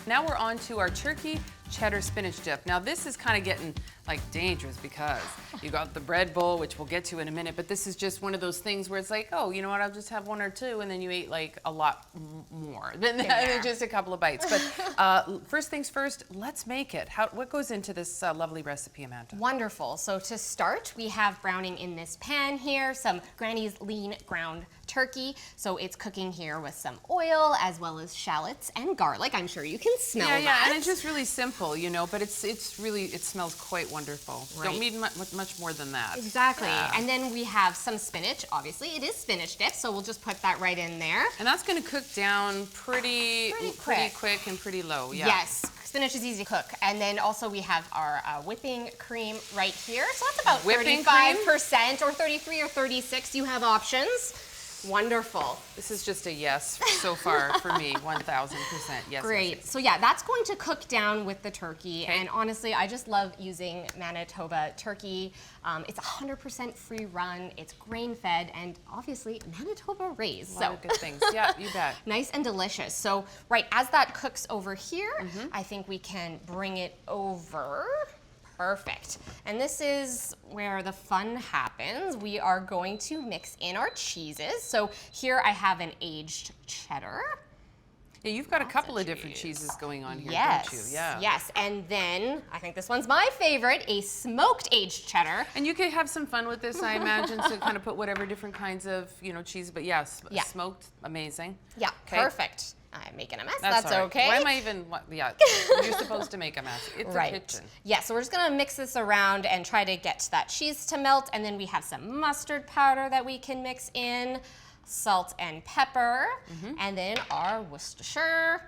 Now we're on to our turkey cheddar spinach dip. Now this is kind of getting like dangerous because you got the bread bowl, which we'll get to in a minute, but this is just one of those things where it's like, oh, you know what, I'll just have one or two, and then you ate like a lot more than just a couple of bites. But first things first, let's make it. What goes into this lovely recipe, Amanda? Wonderful. So to start, we have browning in this pan here, some Granny's lean ground turkey. So it's cooking here with some oil as well as shallots and garlic. I'm sure you can smell that. Yeah, and it's just really simple, you know, but it's really, it smells quite wonderful. Right. Don't need much more than that. Exactly. Yeah. And then we have some spinach. Obviously, it is spinach dip, so we'll just put that right in there. And that's going to cook down pretty quick and pretty low. Yeah. Yes. Spinach is easy to cook. And then also we have our whipping cream right here. So that's about 35% or 33 or 36. You have options. Wonderful. This is just a yes so far for me, 1000% yes. Great. Yes. So yeah, that's going to cook down with the turkey. Okay. And honestly, I just love using Manitoba turkey. It's 100% free run, it's grain fed, and obviously Manitoba raised. A lot of good things. Yeah, you bet. Nice and delicious. So right, as that cooks over here, I think we can bring it over. Perfect. And this is where the fun happens. We are going to mix in our cheeses. So here I have an aged cheddar. Yeah, you've got a couple of different cheeses going on here, yes, don't you? Yeah. Yes, and then I think this one's my favorite, a smoked aged cheddar. And you could have some fun with this, I imagine, so kind of put whatever different kinds of, you know, cheese, but yes, smoked, amazing. Yeah, okay. Perfect. I'm making a mess. That's right. okay. Why am I even? Yeah, you're supposed to make a mess. It's a kitchen. Yeah, so we're just gonna mix this around and try to get that cheese to melt, and then we have some mustard powder that we can mix in, salt and pepper, and then our Worcestershire.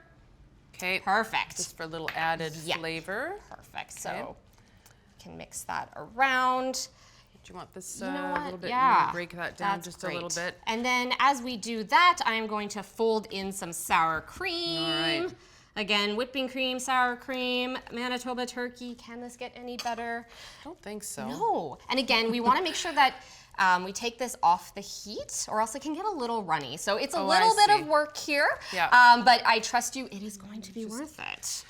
Okay. Perfect. Just for a little added flavor. Perfect. So can mix that around. Do you want this you know a little bit? Yeah, break that down just a little bit. And then as we do that, I am going to fold in some sour cream. All right. Again, whipping cream, sour cream, Manitoba turkey. Can this get any better? I don't think so. No. And again, we want to make sure that we take this off the heat, or else it can get a little runny. So it's a little bit of work here, but I trust you, it is going to be worth it.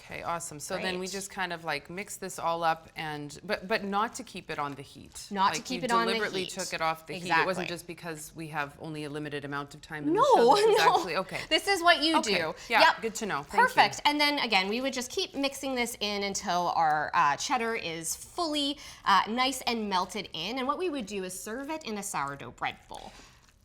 Okay, awesome. So then we just kind of like mix this all up, and but not to keep it on the heat. Not to keep it on the heat. You deliberately took it off the heat. It wasn't just because we have only a limited amount of time in the show. This is no. actually, okay. This is what you do. Yeah, yep. Good to know. Perfect. And then again, we would just keep mixing this in until our cheddar is fully nice and melted in. And what we would do is serve it in a sourdough bread bowl.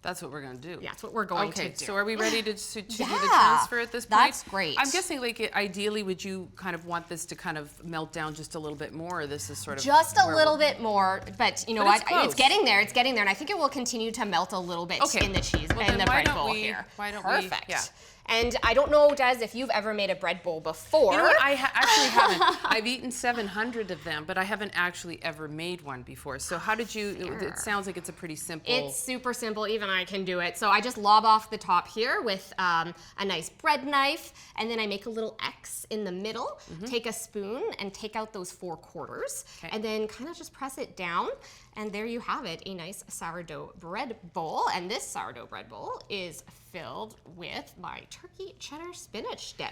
That's what we're going to do. Yeah, that's what we're going to do. So are we ready to do the transfer at this point? That's great. I'm guessing, like, ideally, would you kind of want this to kind of melt down just a little bit more, or this is sort of... Just a little bit more, but you know what? It's getting there, and I think it will continue to melt a little bit in the cheese, in the bread bowl here. Why don't Perfect. we... Yeah. And I don't know, Des, if you've ever made a bread bowl before. You know what? I actually haven't. I've eaten 700 of them, but I haven't actually ever made one before. So how did you, it sounds like it's a pretty simple. It's super simple. Even I can do it. So I just lob off the top here with a nice bread knife, and then I make a little X in the middle, take a spoon and take out those 4 quarters, and then kind of just press it down. And there you have it, a nice sourdough bread bowl. And this sourdough bread bowl is filled with my turkey cheddar spinach dip.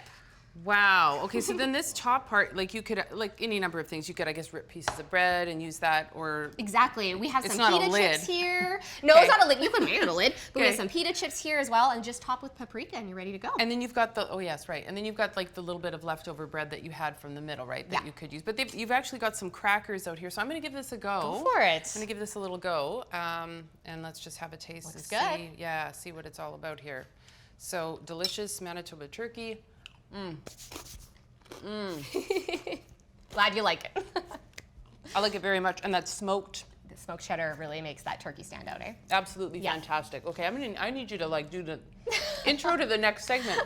Wow. Okay, so then this top part, like you could, like any number of things, you could, I guess, rip pieces of bread and use that, or... Exactly. We have some pita chips here. No, Okay. it's not a lid. You can make it a lid. But we have some pita chips here as well, and just top with paprika, and you're ready to go. And then you've got the, oh yes, right. And then you've got like the little bit of leftover bread that you had from the middle, right, that you could use. But you've actually got some crackers out here, so I'm going to give this a go. Go for it. I'm going to give this a little go, and let's just have a taste and see, see what it's all about here. So, delicious Manitoba turkey. Glad you like it. I like it very much, and that smoked. The smoked cheddar really makes that turkey stand out, eh? Absolutely fantastic. Okay, I need you to like do the intro to the next segment.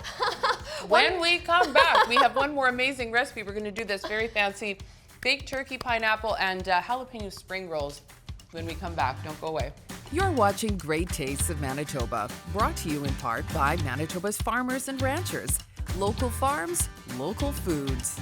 When we come back, we have one more amazing recipe. We're going to do this very fancy baked turkey, pineapple, and jalapeno spring rolls. When we come back, don't go away. You're watching Great Tastes of Manitoba, brought to you in part by Manitoba's farmers and ranchers. Local farms, local foods.